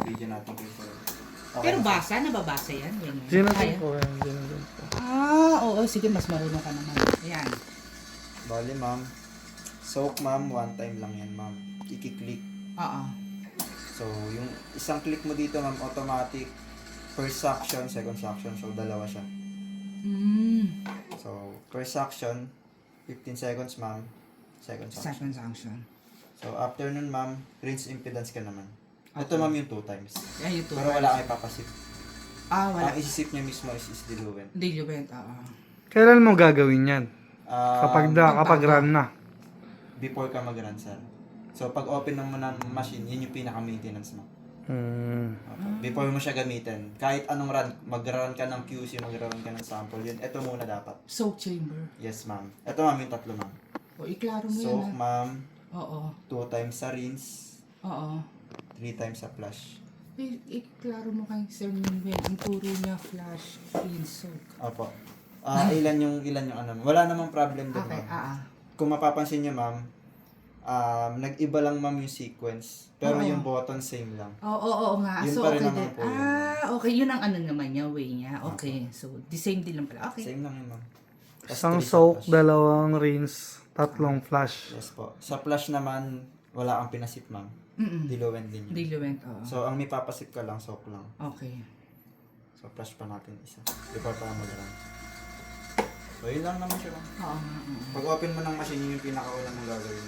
video natin before. Okay Pero na. basa, nababasa yan. Ganyan. Ginagin Kaya? ko yan. Ginagin ko. Oo, sige, mas marunong ka naman. Ayan. Bali, ma'am. Soak, ma'am. One time lang yan, ma'am. I-click. Oo. So, yung isang click mo dito, ma'am, automatic. First suction, second suction. So, dalawa siya. So, first suction, 15 seconds, ma'am. Second suction. Second sanction. So, after nun, ma'am, rinse impedance ka naman. Ito, Okay. ma'am, yung 2 times. Ayan, ito. Pero wala kang ipapasip. Wala. Ang isisip niya mismo is diluent. Diluent, oo. Kailan mo gagawin yan? Kapag Pagbago. run na. Before ka mag-run, sir. So, pag open mo ng machine, yun yung pinaka-maintenance mo. Before mo siya gamitin, kahit anong run, mag-run ka ng QC, mag-run ka ng sample, yun, ito muna dapat. Soak chamber. Yes, ma'am. Ito, ma'am, yung tatlo, ma'am. O, iklaro mo Soak, yan. ma'am. Oo. 2 times sa rinse, Oo. 3 times sa flush. Iklaro mo kay Sir Minwin. Ang turo niya, flash, clean, soak. Opo. Ilan yung ano. Wala namang problem din, Okay, ma'am. Kung mapapansin niyo, ma'am, nag-iba lang, ma'am, yung sequence. Pero Oo. yung button same lang. Oo nga. Yun So, pa rin okay naman din. po yun. Okay. Yun ang ano naman niya, way niya. Okay. So, the same din lang pala. Okay. Same lang yun, ma'am. Tas Isang 3 sa soak, flush. dalawang rinse, tatlong flash. Yes po. Sa flush naman, wala kang pinasip, ma'am. Diluent din yun. Diluent, oo. So, ang may papasip ka lang, soak lang. Okay. So, flush pa natin isa. Before pa mag-run. So, yun lang naman siya, ma'am. Oo nga. Pag open mo ng machine, yun yung pinakauna mong gagawin.